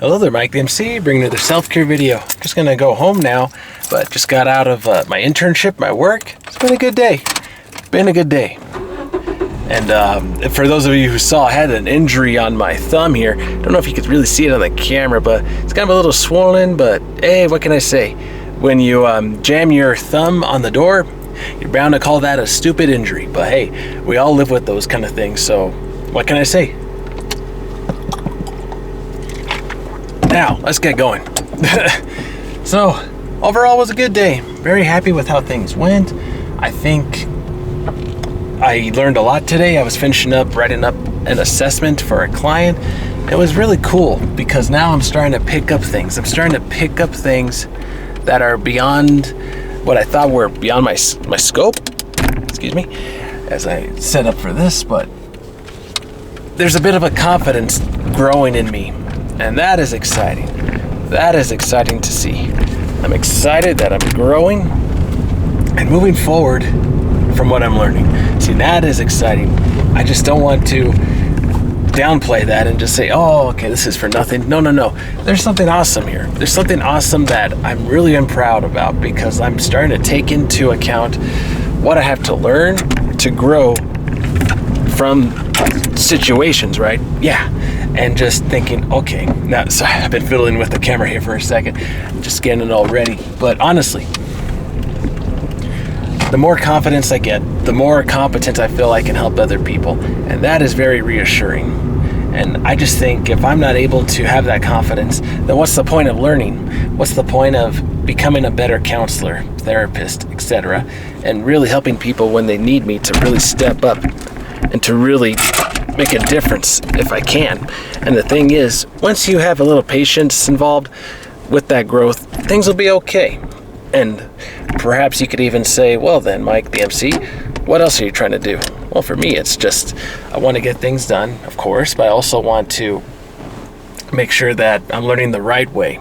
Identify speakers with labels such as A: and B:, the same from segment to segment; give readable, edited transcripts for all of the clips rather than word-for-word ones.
A: Hello there, Mike the MC, bringing another self-care video. Just gonna go home now, but just got out of my internship, my work. It's been a good day. And for those of you who saw, I had an injury on my thumb here. Don't know if you could really see it on the camera, but it's kind of a little swollen, but hey, what can I say? When you jam your thumb on the door, you're bound to call that a stupid injury. But hey, we all live with those kind of things, so what can I say? Now, let's get going. So, overall, it was a good day. Very happy with how things went. I think I learned a lot today. I was finishing up writing up an assessment for a client. It was really cool because now I'm starting to pick up things. I'm starting to pick up things that are beyond what I thought were beyond my scope. Excuse me, as I set up for this, but there's a bit of a confidence growing in me. And that is exciting. That is exciting to see. I'm excited that I'm growing and moving forward from what I'm learning. See, that is exciting. I just don't want to downplay that and just say, oh, okay, this is for nothing. No. There's something awesome here. There's something awesome that I'm really proud about because I'm starting to take into account what I have to learn to grow from situations, right? Yeah. And just thinking, okay, now, sorry, I've been fiddling with the camera here for a second, just getting it all ready. But honestly, the more confidence I get, the more competent I feel I can help other people. And that is very reassuring. And I just think if I'm not able to have that confidence, then what's the point of learning? What's the point of becoming a better counselor, therapist, etc., and really helping people when they need me to really step up and to really make a difference if I can. And the thing is, once you have a little patience involved with that growth, things will be okay. And perhaps you could even say, well then, Mike the MC, what else are you trying to do? Well, for me, it's just, I want to get things done, of course, but I also want to make sure that I'm learning the right way.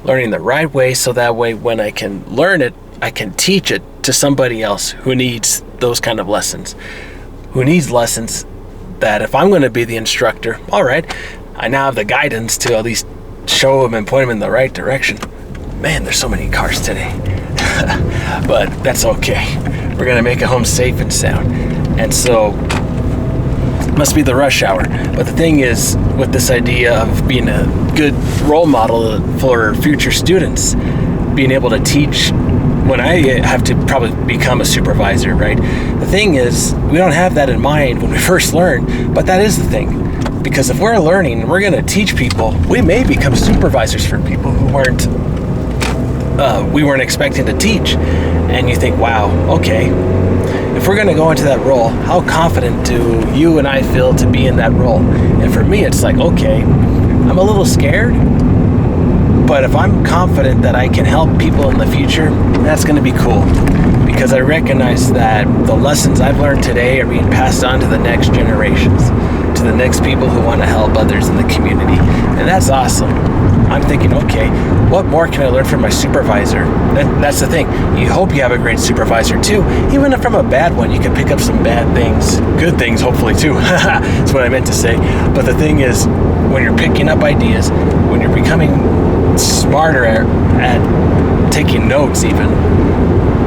A: Learning the right way so that way when I can learn it, I can teach it to somebody else who needs those kind of lessons. Who needs lessons that if I'm going to be the instructor, all right, I now have the guidance to at least show them and point them in the right direction. Man, there's so many cars today. But that's okay. We're going to make it home safe and sound. And so, must be the rush hour. But the thing is, with this idea of being a good role model for future students, being able to teach when I have to probably become a supervisor, right? The thing is, we don't have that in mind when we first learn, but that is the thing. Because if we're learning and we're going to teach people, we may become supervisors for people who we weren't expecting to teach. And you think, wow, okay, if we're going to go into that role, how confident do you and I feel to be in that role? And for me, it's like, okay, I'm a little scared, but if I'm confident that I can help people in the future, that's going to be cool. Because I recognize that the lessons I've learned today are being passed on to the next generations, to the next people who want to help others in the community. And that's awesome. I'm thinking, okay, what more can I learn from my supervisor? That's the thing. You hope you have a great supervisor too. Even if from a bad one, you can pick up some bad things, good things hopefully too. That's what I meant to say. But the thing is, when you're picking up ideas, when you're becoming smarter at taking notes, even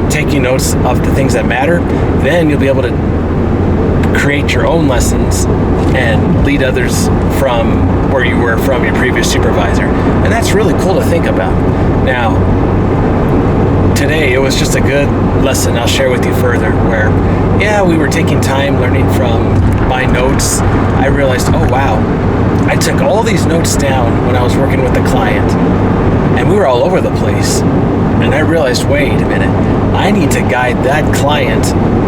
A: taking notes of the things that matter, then you'll be able to create your own lessons and lead others from where you were from your previous supervisor. And that's really cool to think about. Now, today it was just a good lesson I'll share with you further where, yeah, we were taking time learning from my notes. I realized, oh wow, I took all these notes down when I was working with the client and we were all over the place. And I realized, wait a minute, I need to guide that client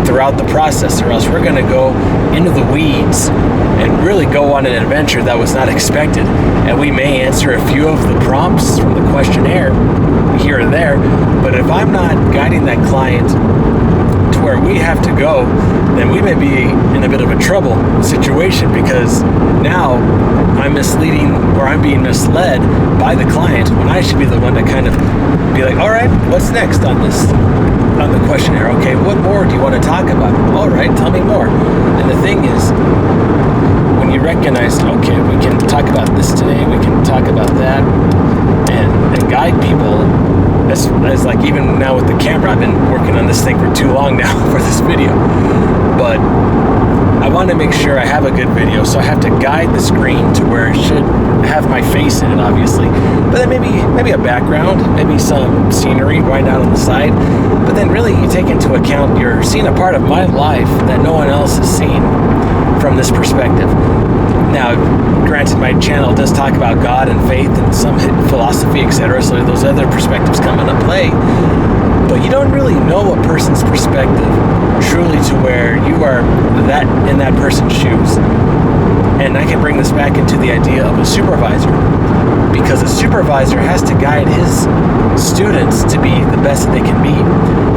A: throughout the process or else we're going to go into the weeds and really go on an adventure that was not expected. And we may answer a few of the prompts from the questionnaire here and there, but if I'm not guiding that client to where we have to go, then we may be in a bit of a trouble situation because now I'm misleading or I'm being misled by the client when I should be the one to kind of be like, all right, what's next on the questionnaire? Okay, what more do you want to talk about? All right, tell me more. And the thing is, when you recognized, okay, we can talk about this today, we can talk about that, and guide people. As like even now with the camera, I've been working on this thing for too long now for this video, but I want to make sure I have a good video, so I have to guide the screen to where it should have my face in it, obviously, but then maybe a background, maybe some scenery right out on the side, but then really you take into account you're seeing a part of my life that no one else has seen from this perspective. Now, granted, my channel does talk about God and faith and some philosophy, etc., so those other perspectives come into play, but you don't really know a person's perspective truly to where you are that in that person's shoes. And I can bring this back into the idea of a supervisor, because a supervisor has to guide his students to be the best that they can be.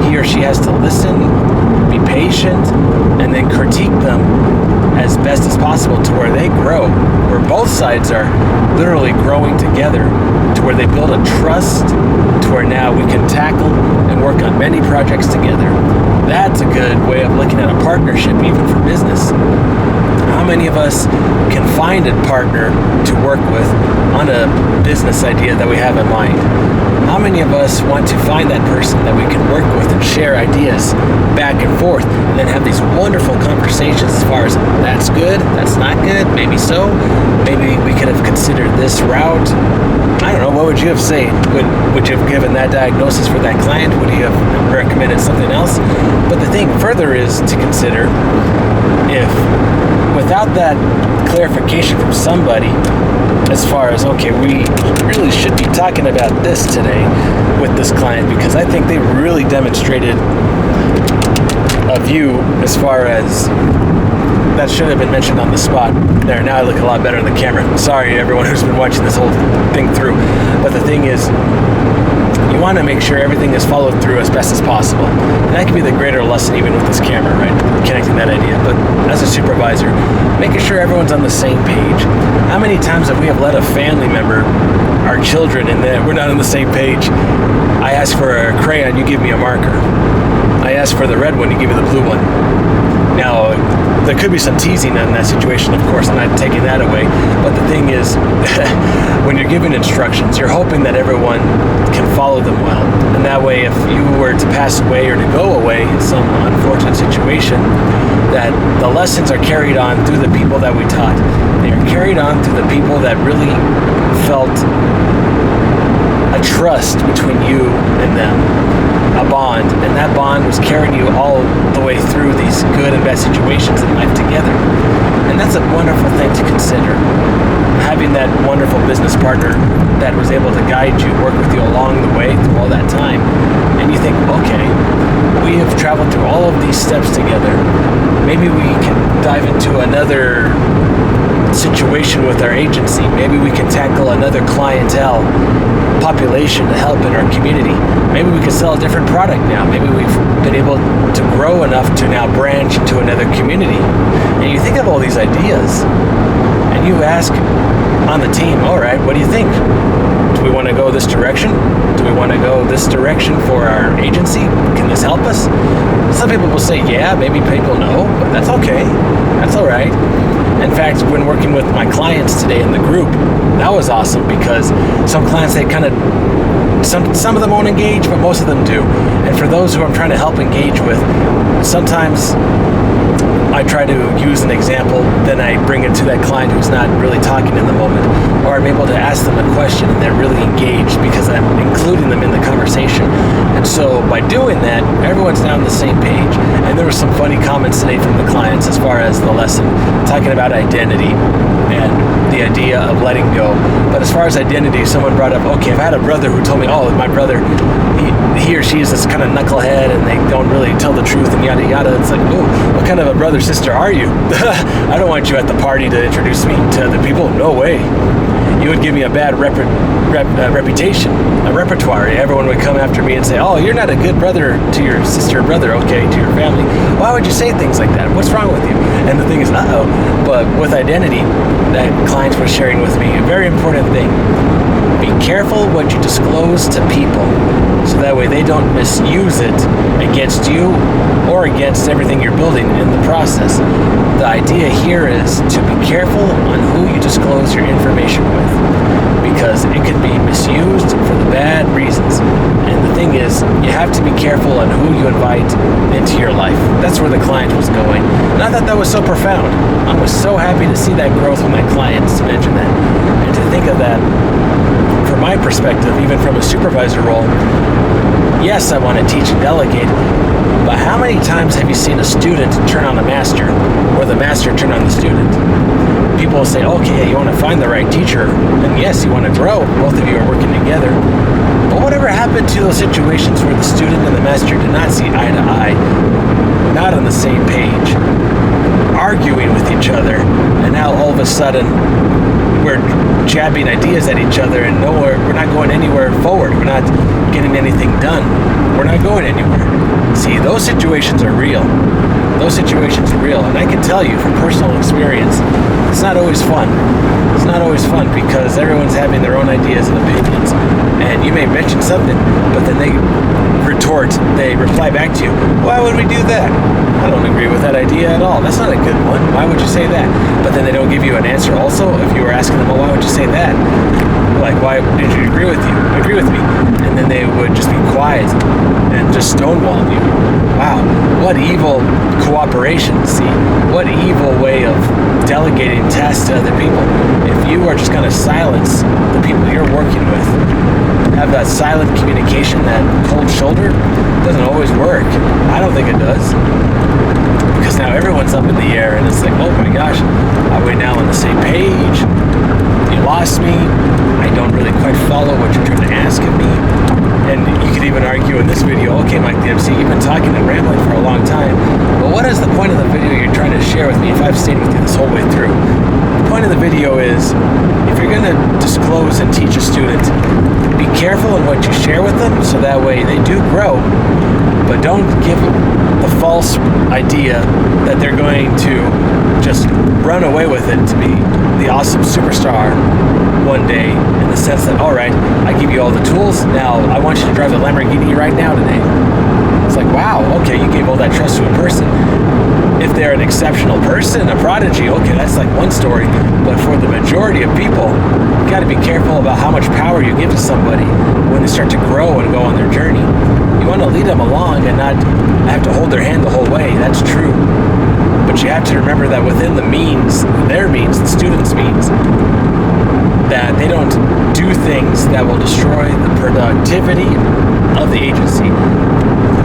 A: He or she has to listen, be patient, and then critique them as best as possible to where they grow, where both sides are literally growing together, to where they build a trust, to where now we can tackle and work on many projects together. That's a good way of looking at a partnership, even for business. How many of us can find a partner to work with on a business idea that we have in mind? How many of us want to find that person that we can work with and share ideas back and forth, and then have these wonderful conversations as far as that's good, that's not good, maybe so, maybe we could have considered this route. I don't know, what would you have said? Would you have given that diagnosis for that client? Would you have recommended something else? But the thing further is to consider, if without that clarification from somebody, as far as, okay, we really should be talking about this today with this client, because I think they really demonstrated a view as far as that should have been mentioned on the spot. There, now I look a lot better in the camera. Sorry, everyone who's been watching this whole thing through. But the thing is, you want to make sure everything is followed through as best as possible. And that can be the greater lesson even with this camera, right? Connecting that idea. But as a supervisor, making sure everyone's on the same page. How many times have we let a family member, our children, and that we're not on the same page? I ask for a crayon, you give me a marker. I ask for the red one, you give me the blue one. Now, there could be some teasing in that situation, of course, I'm not taking that away, but the thing is, when you're giving instructions, you're hoping that everyone can follow them well, and that way, if you were to pass away or to go away in some unfortunate situation, that the lessons are carried on through the people that we taught. They are carried on through the people that really felt a trust between you and them, a bond, and that bond was carrying you all the way through these good and bad situations in life together. And that's a wonderful thing to consider. Having that wonderful business partner that was able to guide you, work with you along the way through all that time. And you think, okay, we have traveled through all of these steps together. Maybe we can dive into another situation with our agency. Maybe we can tackle another clientele population to help in our community. Maybe we can sell a different product now. Maybe we've been able to grow enough to now branch into another community. And you think of all these ideas, and you ask on the team, all right, what do you think? Do we want to go this direction? Do we want to go this direction for our agency? Can this help us? Some people will say, yeah, maybe people no, but that's okay. That's all right. In fact, when working with my clients today in the group, that was awesome, because some clients, they kind of, some of them won't engage, but most of them do. And for those who I'm trying to help engage with, sometimes I try to use an example, then I bring it to that client who's not really talking in the moment, or I'm able to ask them a question and they're really engaged because I'm including them in the conversation. And so by doing that, everyone's now on the same page. And there were some funny comments today from the clients as far as the lesson, talking about identity and the idea of letting go. But as far as identity, someone brought up, okay, I've had a brother who told me, oh, my brother, he or she is this kind of knucklehead and they don't really tell the truth and yada yada. It's like, oh, what kind of a brother sister are you? I don't want you at the party to introduce me to other people. No way. You would give me a bad reputation, a repertoire. Everyone would come after me and say, oh, you're not a good brother to your sister or brother, okay, to your family. Why would you say things like that? What's wrong with you? And the thing is, but with identity, that clients were sharing with me, a very important thing. Be careful what you disclose to people so that way they don't misuse it against you or against everything you're building in the process. The idea here is to be careful on who you disclose your information with, because it can be misused for the bad reasons. And the thing is, you have to be careful on who you invite into your life. That's where the client was going. And I thought that was so profound. I was so happy to see that growth with my clients, to mention that. And to think of that from my perspective, even from a supervisor role. Yes, I want to teach and delegate, but how many times have you seen a student turn on a master, or the master turn on the student? People will say, okay, you want to find the right teacher, and yes, you want to grow, both of you are working together. But whatever happened to those situations where the student and the master did not see eye to eye, not on the same page, arguing with each other, and now all of a sudden we're jabbing ideas at each other, and we're not going anywhere forward. We're not getting anything done. We're not going anywhere. See, those situations are real. Those situations are real, and I can tell you from personal experience, it's not always fun. It's not always fun because everyone's having their own ideas and opinions, and you may mention something, but then they reply back to you, why would we do that? I don't agree with that idea at all. That's not a good one. Why would you say that? But then they don't give you an answer also. If you were asking them, well, why would you say that? Like, why did you agree with me? And then they would just be quiet and just stonewall you. Wow, what evil cooperation. See, what evil way of delegating tasks to other people. If you are just going to silence the people you're working with, have that silent communication, that cold shoulder, doesn't always work. I don't think it does. Because now everyone's up in the air and it's like, oh my gosh, are we now on the same page? You lost me. I don't really quite follow what you're trying to ask of me. And you could even argue in this video, okay, Mike the MC, you've been talking and rambling for a long time. But what is the point of the video you're trying to share with me if I've stayed with you this whole way through? The point of the video is, if you're going to disclose and teach a student, be careful in what you share with them so that way they do grow, but don't give the false idea that they're going to just run away with it to be the awesome superstar one day, in the sense that, all right, I give you all the tools, now I want you to drive the Lamborghini right now today. It's like, wow, okay, you gave all that trust to a person. If they're an exceptional person, a prodigy, okay, that's like one story. But for the majority of people, you got to be careful about how much power you give to somebody when they start to grow and go on their journey. You want to lead them along and not have to hold their hand the whole way. That's true. But you have to remember that within the means, their means, the student's means, that they don't do things that will destroy the productivity of the agency.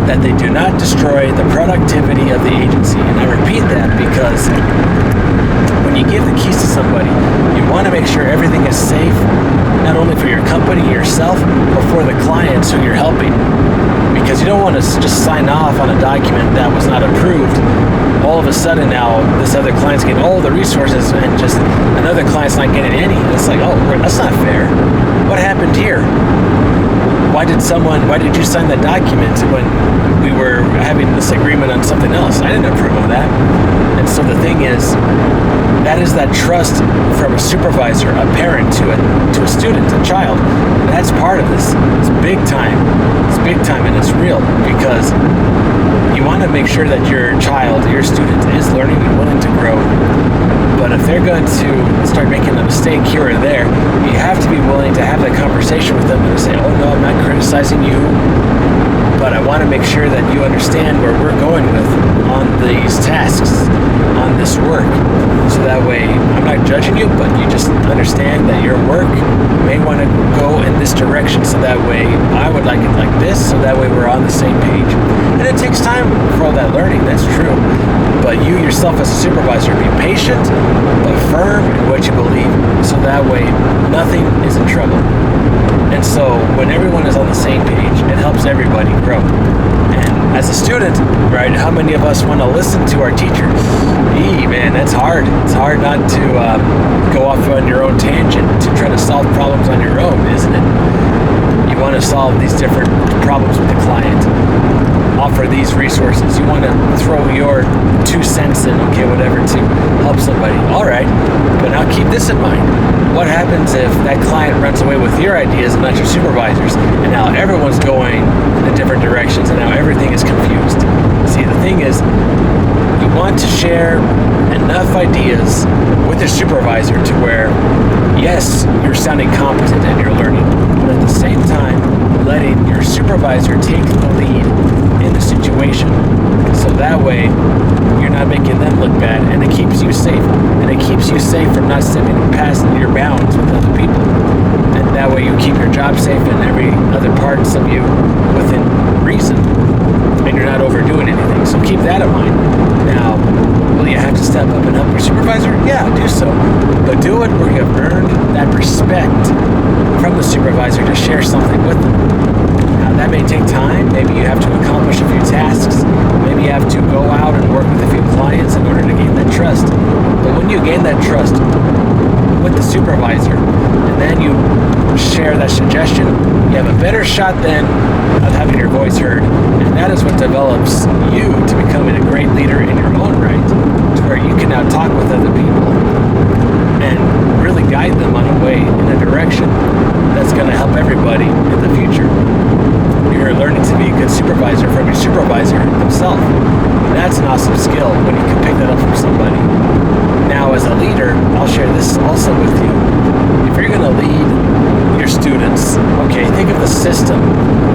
A: That they do not destroy the productivity of the agency. And I repeat that because when you give the keys to somebody, you want to make sure everything is safe, not only for your company, yourself, but for the clients who you're helping. Because you don't want to just sign off on a document that was not approved. All of a sudden now, this other client's getting all the resources and just another client's not getting any. It's like, oh, that's not fair. What happened here? Why did you sign that document when we were having this agreement on something else? I didn't approve of that. And so the thing is, that is that trust from a supervisor, a parent to a student, a child. That's part of this. It's big time. It's big time, and it's real, because you want to make sure that your child, your student, is learning and willing to grow. But if they're going to start making a mistake here or there, you have to be willing to have that conversation with them and say, oh no, I'm not criticizing you, but I want to make sure that you understand where we're going with on these tasks, on this work. So that way, I'm not judging you, but you just understand that your work may want to go in this direction. So that way, I would like it like this, so that way we're on the same page. And it takes time for all that learning, that's true. But you yourself as a supervisor, be patient, but firm in what you believe. So that way, nothing is in trouble. And so when everyone is on the same page, it helps everybody grow. And as a student, right, how many of us want to listen to our teacher? Man, that's hard. It's hard not to go off on your own tangent to try to solve problems on your own, isn't it? You want to solve these different problems with the client, offer these resources. You want to throw your 2 cents in, okay, whatever, to help somebody. All right, but now keep this in mind. What happens if that client runs away with your ideas and not your supervisor's, and now everyone's going in different directions, and now everything is confused? See, the thing is, you want to share enough ideas with your supervisor to where, yes, you're sounding competent and you're learning, but at the same time, letting your supervisor take the lead in the situation. So that way, you're not making them look bad, and it keeps you safe. And it keeps you safe from not stepping past your bounds with other people. And that way you keep your job safe and every other parts of you within reason. And you're not overdoing anything. So keep that in mind. Now, will you have to step up and help your supervisor? Yeah, do so. But do it where you have earned that respect from the supervisor to share something with them. Now, that may take time. Maybe you have to accomplish a few tasks. Maybe you have to go out and work with a few clients in order to gain that trust. But when you gain that trust with the supervisor, and then you share that suggestion, you have a better shot then of having your voice heard. And that is what develops you to becoming a great leader in your own right, to where you can now talk with other people and really guide them on a way in a direction that's going to help everybody in the future. You're learning to be a good supervisor from your supervisor himself. And that's an awesome skill when you can pick that up from somebody. Now, as a leader, I'll share this also with you. If you're going to lead your students, okay, think of the system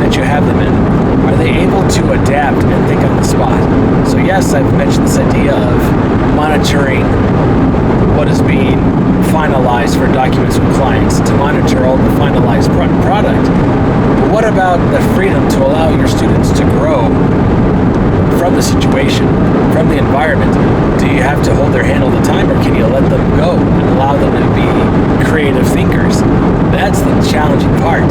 A: that you have them in. Are they able to adapt and think on the spot? So yes, I've mentioned this idea of monitoring what is being finalized for documents with clients, to monitor all the finalized product. But what about the freedom to allow your students to grow from the situation, from the environment? Do you have to hold their hand all the time, or can you let them go and allow them to be creative thinkers? That's the challenging part.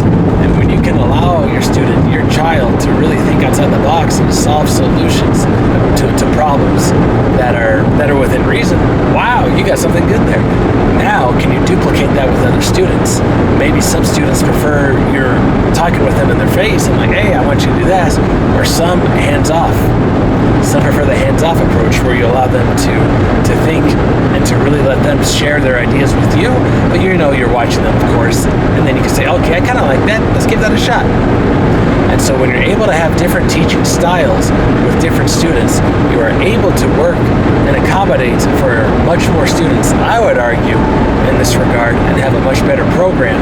A: And when you can allow your student, your child, to really think outside the box and solve solutions to problems that are within reason, wow, you got something good there. Now, can you duplicate that with other students? Maybe some students prefer you're talking with them in their face and like, hey, I want you to do that. Or some hands-off. Some prefer the hands-off approach, where you allow them to think and to really let them share their ideas with you, but you know you're watching them, of course, and then you can say, okay, I kind of like that, let's give that a shot. And so when you're able to have different teaching styles with different students, you are able to work and accommodate for much more students, I would argue, in this regard, and have a much better program,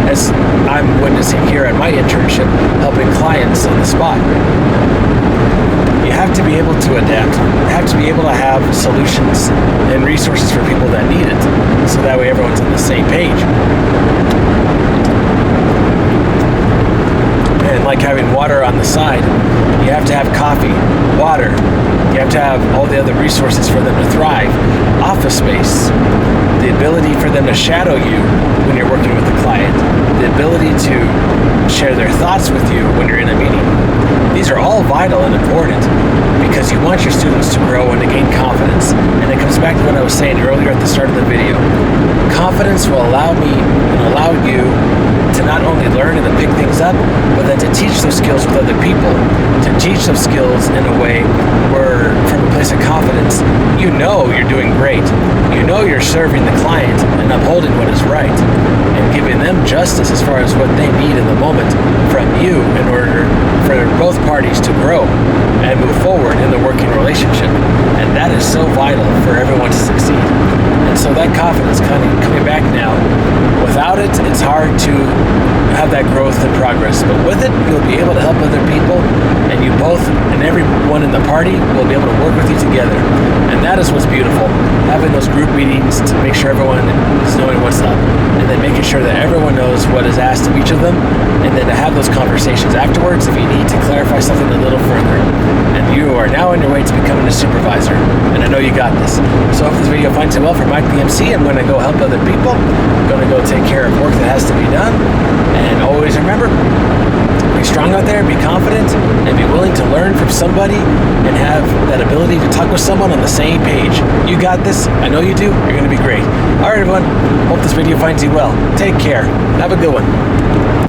A: as I'm witnessing here at my internship, helping clients on the spot. You have to be able to adapt. You have to be able to have solutions and resources for people that need it, so that way everyone's on the same page. And like having water on the side, you have to have coffee, water. You have to have all the other resources for them to thrive. Office space, the ability for them to shadow you when you're working with a client, the ability to share their thoughts with you when you're in a meeting. These are all vital and important because you want your students to grow and to gain confidence. And it comes back to what I was saying earlier at the start of the video. Confidence will allow me and allow you to not only learn and to pick things up, but then to teach those skills with other people, to teach those skills in a way where, from a place of confidence, you know you're doing great. You know you're serving the client and upholding what is right, and giving them justice as far as what they need in the moment from you in order for both parties to grow and move forward in the working relationship. And that is so vital for everyone to succeed. And so that confidence coming back now, without it, it's hard to have that growth and progress. But with it, you'll be able to help other people, and you both and everyone in the party will be able to work with you together. And that is what's beautiful, having those group meetings to make sure everyone is knowing what's up, and then making sure that everyone knows what is asked of each of them, and then to have those conversations afterwards if you need to clarify something a little further. And you are now on your way to becoming a supervisor, and I know you got this. So if this video finds you well for Mike PMC, I'm going to go help other people. I'm going to go take care of work that has to be done. And always remember, be strong out there, be confident, and be willing to learn from somebody and have that ability to talk with someone on the same page. You got this. I know you do. You're going to be great. All right, everyone. Hope this video finds you well. Take care. Have a good one.